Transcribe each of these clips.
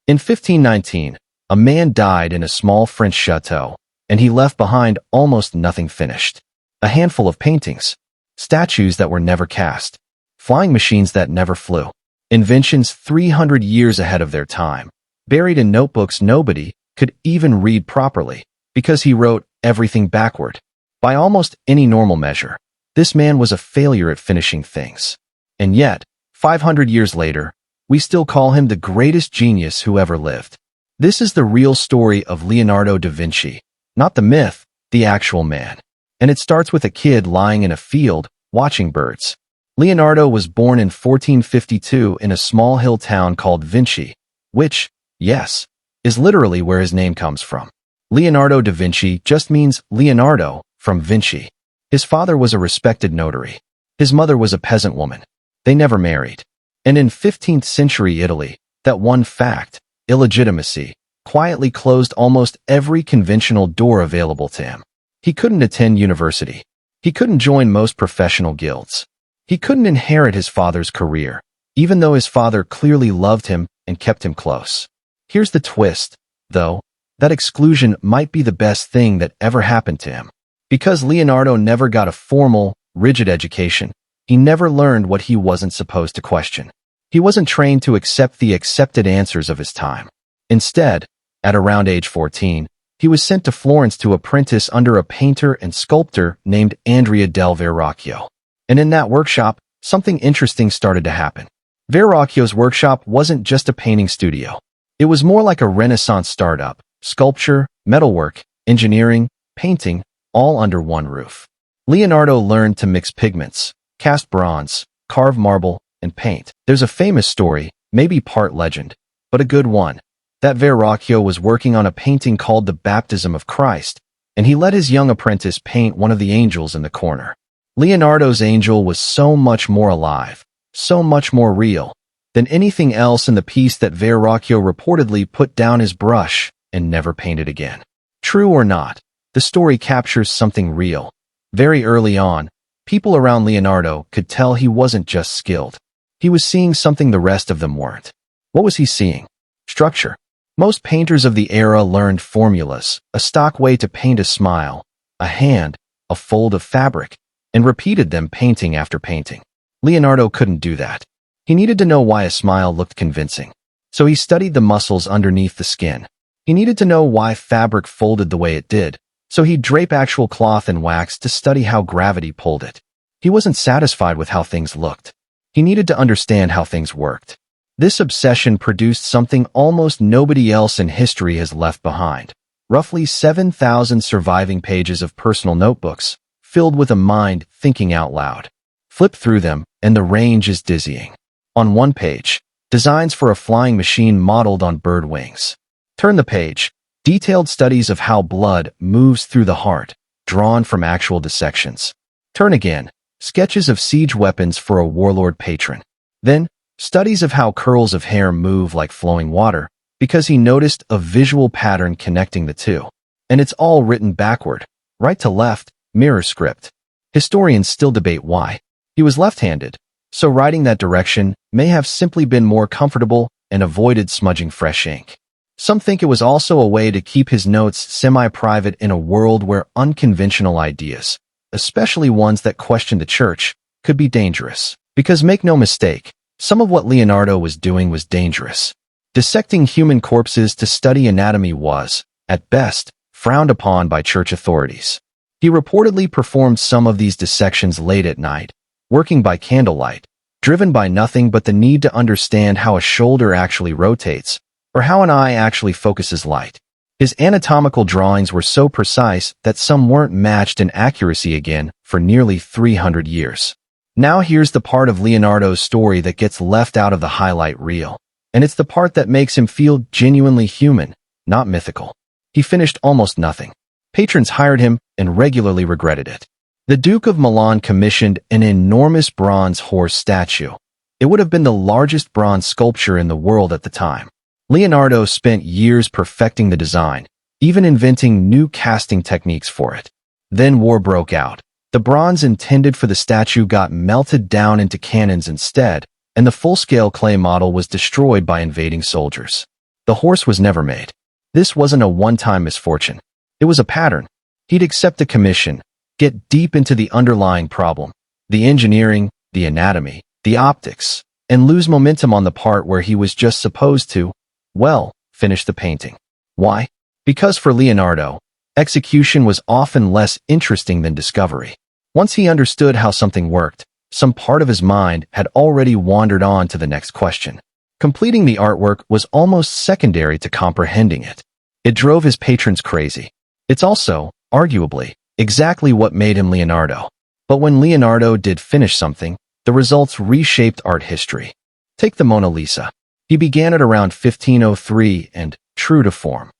In 1519, a man died in a small French chateau, and he left behind almost nothing finished. A handful of paintings, statues that were never cast, flying machines that never flew, inventions 300 years ahead of their time, buried in notebooks nobody could even read properly, because he wrote everything backward. By almost any normal measure, this man was a failure at finishing things. And yet, 500 years later, we still call him the greatest genius who ever lived. This is the real story of Leonardo da Vinci, not the myth, the actual man. And it starts with a kid lying in a field, watching birds. Leonardo was born in 1452 in a small hill town called Vinci, which, yes, is literally where his name comes from. Leonardo da Vinci just means Leonardo from Vinci. His father was a respected notary. His mother was a peasant woman. They never married. And in 15th century Italy, that one fact, illegitimacy, quietly closed almost every conventional door available to him. He couldn't attend university. He couldn't join most professional guilds. He couldn't inherit his father's career, even though his father clearly loved him and kept him close. Here's the twist, though. That exclusion might be the best thing that ever happened to him. Because Leonardo never got a formal, rigid education, he never learned what he wasn't supposed to question. He wasn't trained to accept the accepted answers of his time. Instead, at around age 14, he was sent to Florence to apprentice under a painter and sculptor named Andrea del Verrocchio. And in that workshop, something interesting started to happen. Verrocchio's workshop wasn't just a painting studio. It was more like a Renaissance startup: sculpture, metalwork, engineering, painting, all under one roof. Leonardo learned to mix pigments, cast bronze, carve marble, and paint. There's a famous story, maybe part legend, but a good one, that Verrocchio was working on a painting called The Baptism of Christ, and he let his young apprentice paint one of the angels in the corner. Leonardo's angel was so much more alive, so much more real, than anything else in the piece that Verrocchio reportedly put down his brush and never painted again. True or not, the story captures something real. Very early on, people around Leonardo could tell he wasn't just skilled. He was seeing something the rest of them weren't. What was he seeing? Structure. Most painters of the era learned formulas, a stock way to paint a smile, a hand, a fold of fabric, and repeated them painting after painting. Leonardo couldn't do that. He needed to know why a smile looked convincing. So he studied the muscles underneath the skin. He needed to know why fabric folded the way it did. So he'd drape actual cloth in wax to study how gravity pulled it. He wasn't satisfied with how things looked. He needed to understand how things worked. This obsession produced something almost nobody else in history has left behind. Roughly 7,000 surviving pages of personal notebooks, filled with a mind thinking out loud. Flip through them, and the range is dizzying. On one page, designs for a flying machine modeled on bird wings. Turn the page. Detailed studies of how blood moves through the heart, drawn from actual dissections. Turn again. Sketches of siege weapons for a warlord patron. Then, studies of how curls of hair move like flowing water, because he noticed a visual pattern connecting the two. And it's all written backward, right to left, mirror script. Historians still debate why. He was left-handed, so writing that direction may have simply been more comfortable and avoided smudging fresh ink. Some think it was also a way to keep his notes semi-private in a world where unconventional ideas, especially ones that question the church, could be dangerous. Because make no mistake, some of what Leonardo was doing was dangerous. Dissecting human corpses to study anatomy was, at best, frowned upon by church authorities. He reportedly performed some of these dissections late at night, working by candlelight, driven by nothing but the need to understand how a shoulder actually rotates, or how an eye actually focuses light. His anatomical drawings were so precise that some weren't matched in accuracy again for nearly 300 years. Now here's the part of Leonardo's story that gets left out of the highlight reel, and it's the part that makes him feel genuinely human, not mythical. He finished almost nothing. Patrons hired him and regularly regretted it. The Duke of Milan commissioned an enormous bronze horse statue. It would have been the largest bronze sculpture in the world at the time. Leonardo spent years perfecting the design, even inventing new casting techniques for it. Then war broke out. The bronze intended for the statue got melted down into cannons instead, and the full-scale clay model was destroyed by invading soldiers. The horse was never made. This wasn't a one-time misfortune. It was a pattern. He'd accept a commission, get deep into the underlying problem, the engineering, the anatomy, the optics, and lose momentum on the part where he was just supposed to, well, finish the painting. Why? Because for Leonardo, execution was often less interesting than discovery. Once he understood how something worked, some part of his mind had already wandered on to the next question. Completing the artwork was almost secondary to comprehending it. It drove his patrons crazy. It's also, arguably, exactly what made him Leonardo. But when Leonardo did finish something, the results reshaped art history. Take the Mona Lisa. He began it around 1503 and, true to form,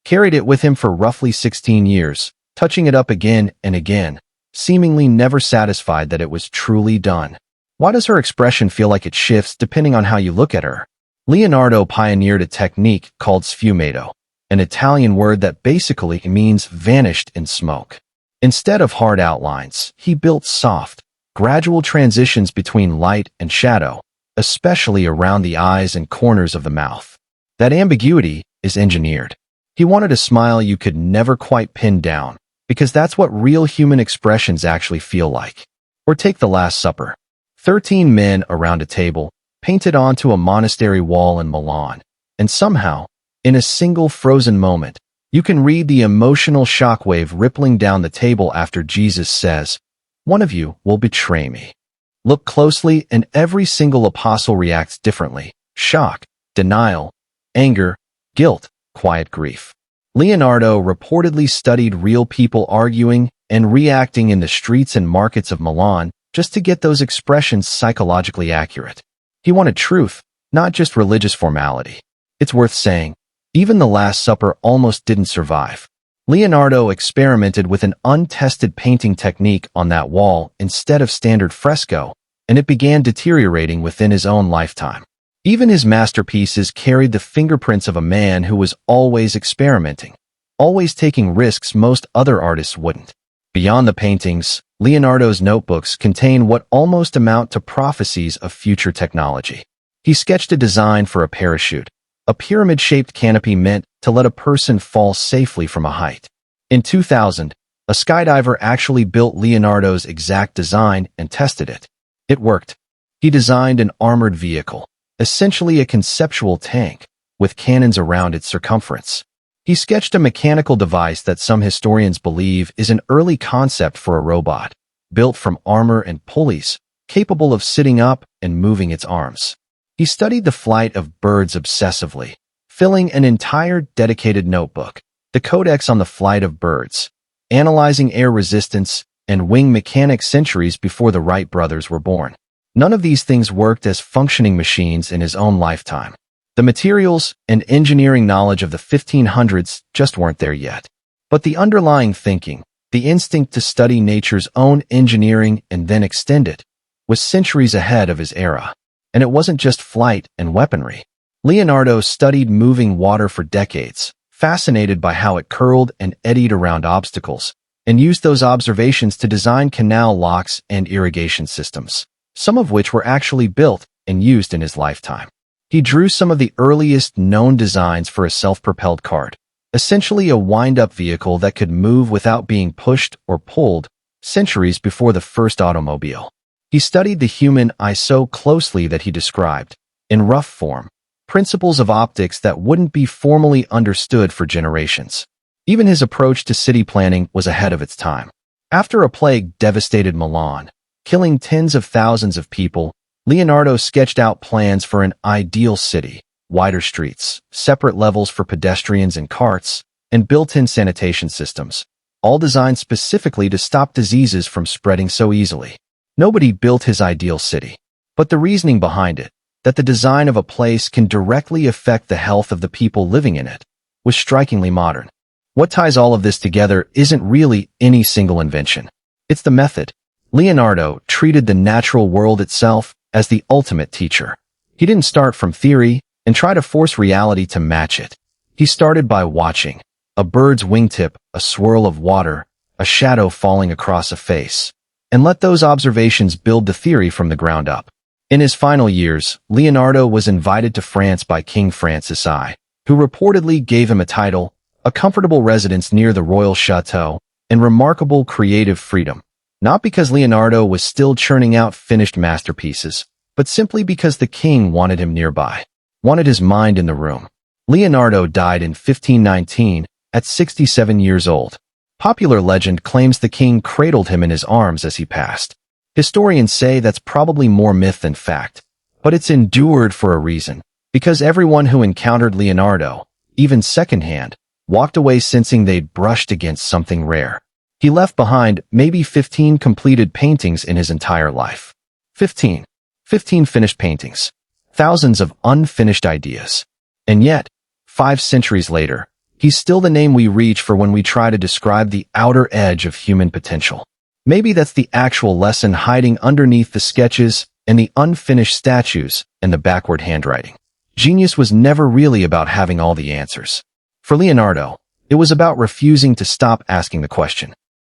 carried it with him for roughly 16 years, touching it up again and again, seemingly never satisfied that it was truly done. Why does her expression feel like it shifts depending on how you look at her? Leonardo pioneered a technique called sfumato, an Italian word that basically means vanished in smoke. Instead of hard outlines, he built soft, gradual transitions between light and shadow, especially around the eyes and corners of the mouth. That ambiguity is engineered. He wanted a smile you could never quite pin down, because that's what real human expressions actually feel like. Or take The Last Supper. 13 men around a table, painted onto a monastery wall in Milan, and somehow, in a single frozen moment, you can read the emotional shockwave rippling down the table after Jesus says, "One of you will betray me." Look closely and every single apostle reacts differently: shock, denial, anger, guilt, quiet grief. Leonardo reportedly studied real people arguing and reacting in the streets and markets of Milan just to get those expressions psychologically accurate. He wanted truth, not just religious formality. It's worth saying, even The Last Supper almost didn't survive. Leonardo experimented with an untested painting technique on that wall instead of standard fresco, and it began deteriorating within his own lifetime. Even his masterpieces carried the fingerprints of a man who was always experimenting, always taking risks most other artists wouldn't. Beyond the paintings, Leonardo's notebooks contain what almost amount to prophecies of future technology. He sketched a design for a parachute, a pyramid-shaped canopy meant to let a person fall safely from a height. In 2000, a skydiver actually built Leonardo's exact design and tested it. It worked. He designed an armored vehicle, essentially a conceptual tank, with cannons around its circumference. He sketched a mechanical device that some historians believe is an early concept for a robot, built from armor and pulleys, capable of sitting up and moving its arms. He studied the flight of birds obsessively, filling an entire dedicated notebook, the Codex on the Flight of Birds, analyzing air resistance and wing mechanics centuries before the Wright brothers were born. None of these things worked as functioning machines in his own lifetime. The materials and engineering knowledge of the 1500s just weren't there yet. But the underlying thinking, the instinct to study nature's own engineering and then extend it, was centuries ahead of his era. And it wasn't just flight and weaponry. Leonardo studied moving water for decades, fascinated by how it curled and eddied around obstacles, and used those observations to design canal locks and irrigation systems, some of which were actually built and used in his lifetime. He drew some of the earliest known designs for a self-propelled cart, essentially a wind-up vehicle that could move without being pushed or pulled, centuries before the first automobile. He studied the human eye so closely that he described, in rough form, principles of optics that wouldn't be formally understood for generations. Even his approach to city planning was ahead of its time. After a plague devastated Milan, killing tens of thousands of people, Leonardo sketched out plans for an ideal city: wider streets, separate levels for pedestrians and carts, and built-in sanitation systems, all designed specifically to stop diseases from spreading so easily. Nobody built his ideal city, but the reasoning behind it, that the design of a place can directly affect the health of the people living in it, was strikingly modern. What ties all of this together isn't really any single invention. It's the method. Leonardo treated the natural world itself as the ultimate teacher. He didn't start from theory and try to force reality to match it. He started by watching a bird's wingtip, a swirl of water, a shadow falling across a face, and let those observations build the theory from the ground up. In his final years, Leonardo was invited to France by King Francis I, who reportedly gave him a title, a comfortable residence near the royal chateau, and remarkable creative freedom. Not because Leonardo was still churning out finished masterpieces, but simply because the king wanted him nearby, wanted his mind in the room. Leonardo died in 1519 at 67 years old. Popular legend claims the king cradled him in his arms as he passed. Historians say that's probably more myth than fact, but it's endured for a reason, because everyone who encountered Leonardo, even secondhand, walked away sensing they'd brushed against something rare. He left behind maybe 15 completed paintings in his entire life. 15 finished paintings. Thousands of unfinished ideas. And yet, 5 centuries later, he's still the name we reach for when we try to describe the outer edge of human potential. Maybe that's the actual lesson hiding underneath the sketches and the unfinished statues and the backward handwriting. Genius was never really about having all the answers. For Leonardo, it was about refusing to stop asking the question.